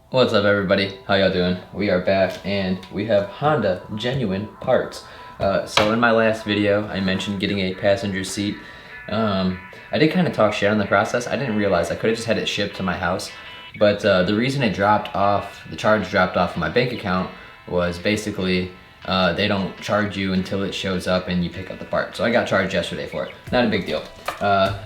What's up, everybody? How y'all doing? We are back and we have Honda genuine parts. So in my last video I mentioned getting a passenger seat. I did kind of talk shit on the process. I didn't realize I could have just had it shipped to my house, but the reason it dropped off, the charge dropped off my bank account, was basically they don't charge you until it shows up and you pick up the part. So I got charged yesterday for it. Not a big deal.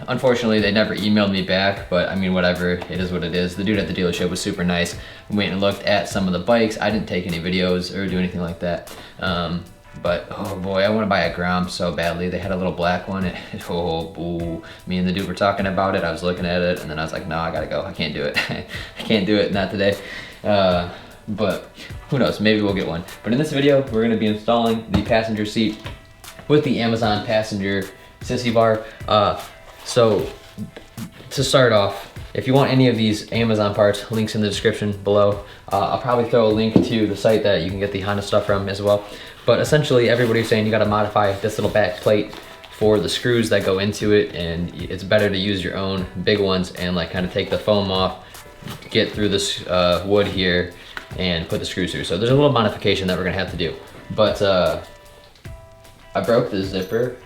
Unfortunately, they never emailed me back, but I mean, whatever, it is what it is. The dude at the dealership was super nice. We went and looked at some of the bikes. I didn't take any videos or do anything like that. But oh boy, I want to buy a Grom so badly. They had a little black one. Me and the dude were talking about it. I was looking at it and then I was like, no, I gotta go. I can't do it. I can't do it, not today. But who knows, maybe we'll get one. But in this video, we're gonna be installing the passenger seat with the Amazon passenger Sissy bar. So to start off, if you want any of these Amazon parts, links in the description below. I'll probably throw a link to the site that you can get the Honda stuff from as well. But essentially, everybody's saying you gotta modify this little back plate for the screws that go into it, and it's better to use your own big ones and like kind of take the foam off, get through this wood here, and put the screws through. So there's a little modification that we're gonna have to do. But I broke the zipper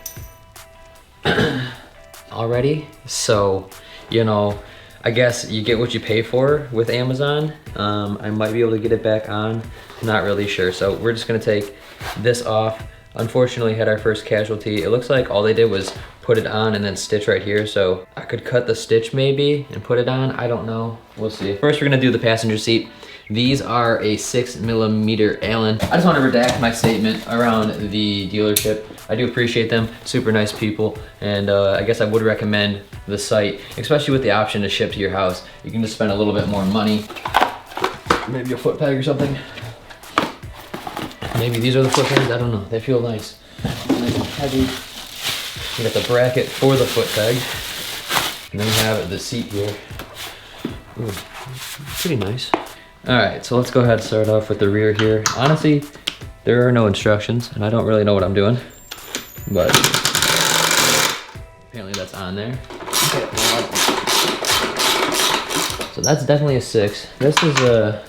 already, so you know, I guess you get what you pay for with Amazon. I might be able to get it back on, not really sure. So we're just gonna take this off. Unfortunately, had our first casualty. It looks like all they did was put it on and then stitch right here. So I could cut the stitch maybe and put it on. I don't know, we'll see. First, we're gonna do the passenger seat. These are a 6mm Allen. I just want to redact my statement around the dealership. I do appreciate them, super nice people, and I guess I would recommend the site, especially with the option to ship to your house. You can just spend a little bit more money, maybe a foot peg or something. Maybe these are the foot pegs, I don't know, they feel nice. Nice and heavy. You got the bracket for the foot peg, and then we have the seat here. Ooh, pretty nice. All right, so let's go ahead and start off with the rear here. Honestly, there are no instructions, and I don't really know what I'm doing, but apparently that's on there. Okay. So that's definitely a 6. This is a...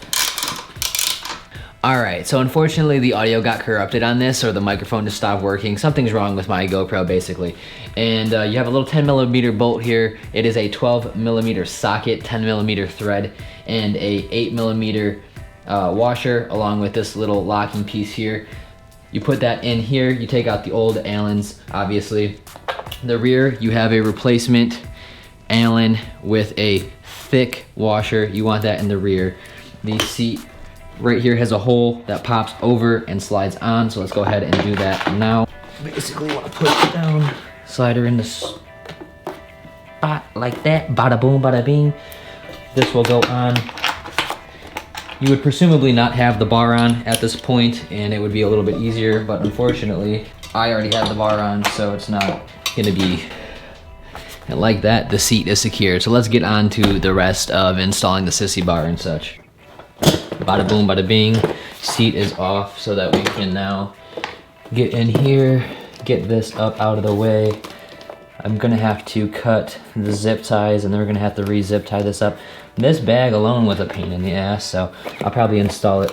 All right, so unfortunately the audio got corrupted on this, or the microphone just stopped working. Something's wrong with my GoPro basically. And you have a little 10mm bolt here. It is a 12mm socket, 10mm thread, and a 8mm washer, along with this little locking piece here. You put that in here, you take out the old Allens, obviously. The rear, you have a replacement Allen with a thick washer. You want that in the rear. The seat right here has a hole that pops over and slides on, so let's go ahead and do that now. Basically, want to push it down, slide her in the spot like that, bada boom, bada bing. This will go on. You would presumably not have the bar on at this point, and it would be a little bit easier, but unfortunately, I already had the bar on, so it's not gonna be like that. The seat is secured, so let's get on to the rest of installing the Sissy bar and such. Bada boom, bada bing. Seat is off so that we can now get in here, get this up out of the way. I'm gonna have to cut the zip ties, and then we're gonna have to re-zip tie this up. This bag alone was a pain in the ass, so I'll probably install it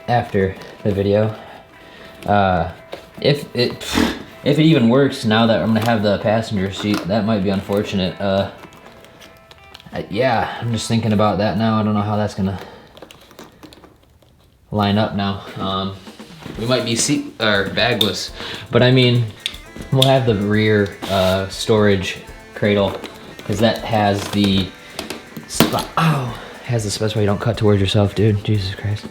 after the video. If it even works now that I'm gonna have the passenger seat, that might be unfortunate. Yeah, I'm just thinking about that now. I don't know how that's gonna line up now. We might be seat or bagless, but I mean, we'll have the rear storage cradle, because that has the spot. Oh, has the space where you don't cut towards yourself, dude. Jesus Christ.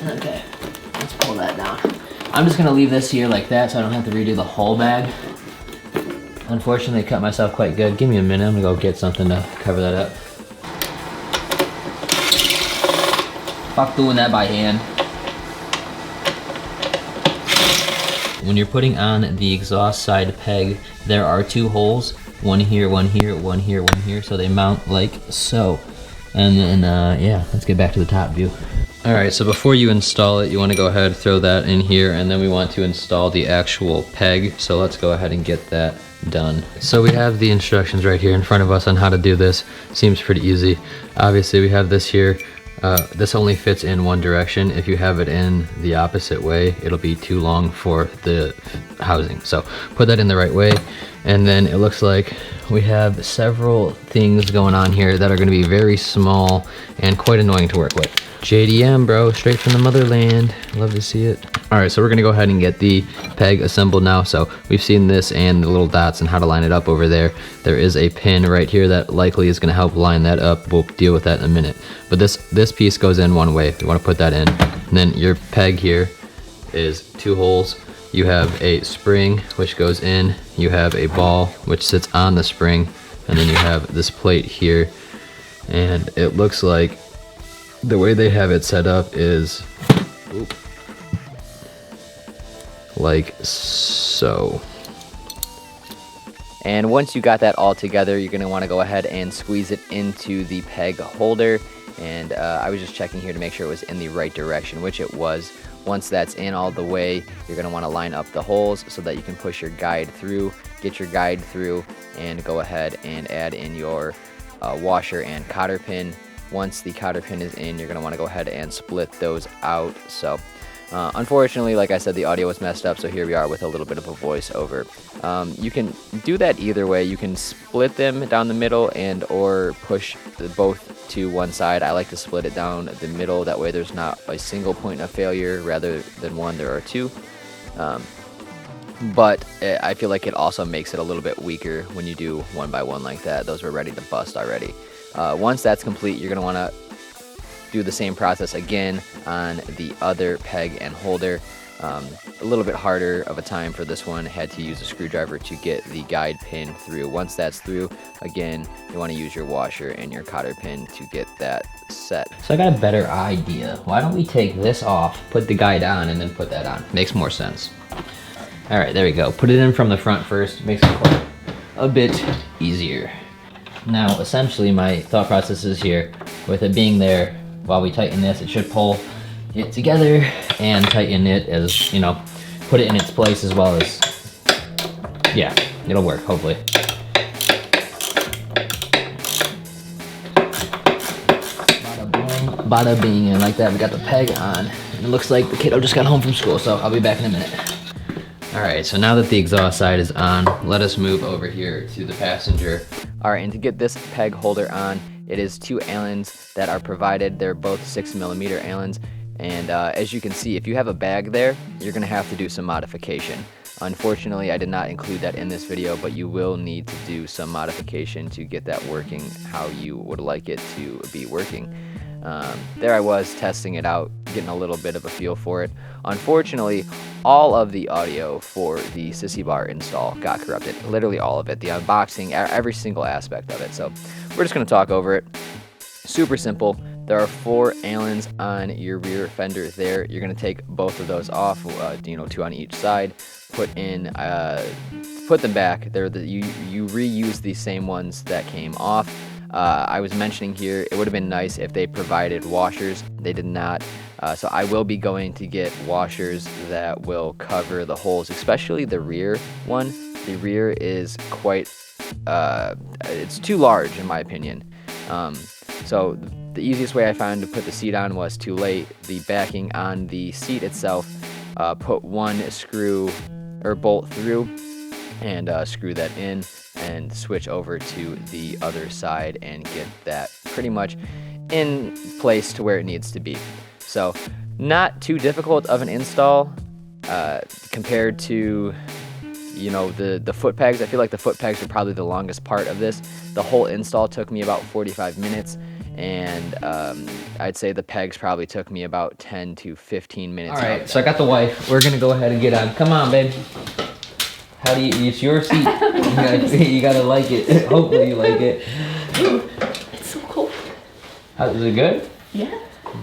Okay, let's pull that down. I'm just gonna leave this here like that, so I don't have to redo the whole bag. Unfortunately, I cut myself quite good. Give me a minute, I'm gonna go get something to cover that up. Fuck doing that by hand. When you're putting on the exhaust side peg, there are 2 holes. One here, one here, one here, one here, so they mount like so. And then, yeah, let's get back to the top view. All right, so before you install it, you want to go ahead, throw that in here, and then we want to install the actual peg. So let's go ahead and get that done. So we have the instructions right here in front of us on how to do this. Seems pretty easy. Obviously we have this here. This only fits in one direction. If you have it in the opposite way, it'll be too long for the housing. So put that in the right way. And then it looks like we have several things going on here that are going to be very small and quite annoying to work with. JDM, bro, straight from the motherland. Love to see it. All right, so we're gonna go ahead and get the peg assembled now. So we've seen this and the little dots and how to line it up over there. There is a pin right here that likely is gonna help line that up. We'll deal with that in a minute. But this piece goes in one way. We wanna put that in. And then your peg here is 2 holes. You have a spring, which goes in. You have a ball, which sits on the spring. And then you have this plate here. And it looks like the way they have it set up is like so. And once you got that all together, you're going to want to go ahead and squeeze it into the peg holder. And I was just checking here to make sure it was in the right direction, which it was. Once that's in all the way, you're going to want to line up the holes so that you can push your guide through, get your guide through, and go ahead and add in your washer and cotter pin. Once the cotter pin is in, you're going to want to go ahead and split those out. So unfortunately, like I said, the audio was messed up, so here we are with a little bit of a voiceover. You can do that either way. You can split them down the middle and or push both to one side. I like to split it down the middle. That way there's not a single point of failure. Rather than one, there are 2. But I feel like it also makes it a little bit weaker when you do one by one like that. Those were ready to bust already. Once that's complete, you're going to want to do the same process again on the other peg and holder. A little bit harder of a time for this one. Had to use a screwdriver to get the guide pin through. Once that's through, again, you want to use your washer and your cotter pin to get that set. So I got a better idea. Why don't we take this off, put the guide on, and then put that on? Makes more sense. All right, there we go. Put it in from the front first. Makes it quite a bit easier. Now, essentially, my thought process is here. With it being there, while we tighten this, it should pull it together and tighten it as, you know, put it in its place as well as, yeah, it'll work, hopefully. Bada boom, bada bing, and like that, we got the peg on. And it looks like the kiddo just got home from school, so I'll be back in a minute. All right, so now that the exhaust side is on, let us move over here to the passenger. All right, and to get this peg holder on, it is 2 Allens that are provided. They're both 6mm Allens. And as you can see, if you have a bag there, you're gonna have to do some modification. Unfortunately, I did not include that in this video, but you will need to do some modification to get that working how you would like it to be working. There I was testing it out, getting a little bit of a feel for it. Unfortunately, all of the audio for the Sissy bar install got corrupted. Literally all of it. The unboxing, every single aspect of it. So we're just going to talk over it. Super simple. There are 4 Allens on your rear fender there. You're going to take both of those off, 2 on each side. Put them back. You reuse the same ones that came off. I was mentioning here, it would have been nice if they provided washers. They did not. So I will be going to get washers that will cover the holes, especially the rear one. The rear is quite, it's too large in my opinion. So the easiest way I found to put the seat on was to lay the backing on the seat itself, put one screw or bolt through, and screw that in and switch over to the other side and get that pretty much in place to where it needs to be. So not too difficult of an install compared to, the foot pegs. I feel like the foot pegs are probably the longest part of this. The whole install took me about 45 minutes, and I'd say the pegs probably took me about 10 to 15 minutes. All right, so I got the wife. We're gonna go ahead and get on. Come on, babe. How do you, it's your seat. You gotta like it. Hopefully you like it. It's so cold. Is it good? Yeah.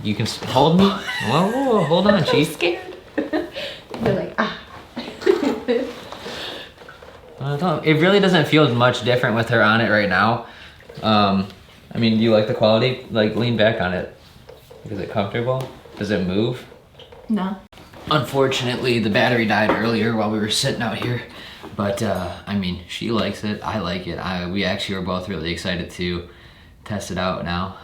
You can hold me? Whoa, hold on, Chief. I'm scared. They're like, ah. It really doesn't feel much different with her on it right now. I mean, do you like the quality? Like, lean back on it. Is it comfortable? Does it move? No. Unfortunately, the battery died earlier while we were sitting out here. But, I mean, she likes it. I like it. We actually were both really excited to test it out now.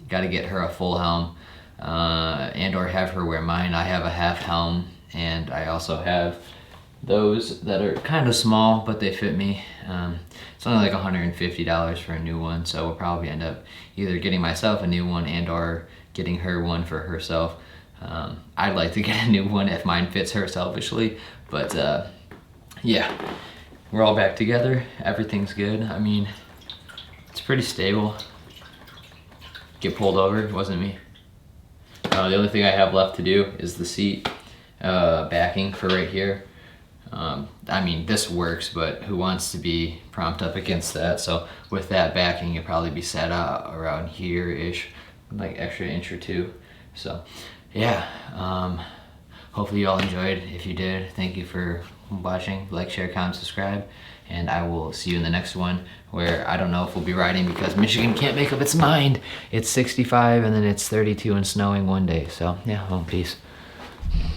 Got to get her a full helm and or have her wear mine. I have a half helm, and I also have those that are kind of small, but they fit me. It's only like $150 for a new one, so we'll probably end up either getting myself a new one and or getting her one for herself. I'd like to get a new one if mine fits her selfishly, but yeah, we're all back together. Everything's good. I mean, it's pretty stable. Get pulled over, it wasn't me. The only thing I have left to do is the seat backing for right here. I mean, this works, but who wants to be propped up against that? So with that backing, it'll probably be set out around here-ish, like extra inch or two. So yeah, hopefully you all enjoyed. If you did, thank you for watching. Like, share, comment, subscribe, and I will see you in the next one, where I don't know if we'll be riding because Michigan can't make up its mind. It's 65 and then it's 32 and snowing one day. So yeah, well, peace.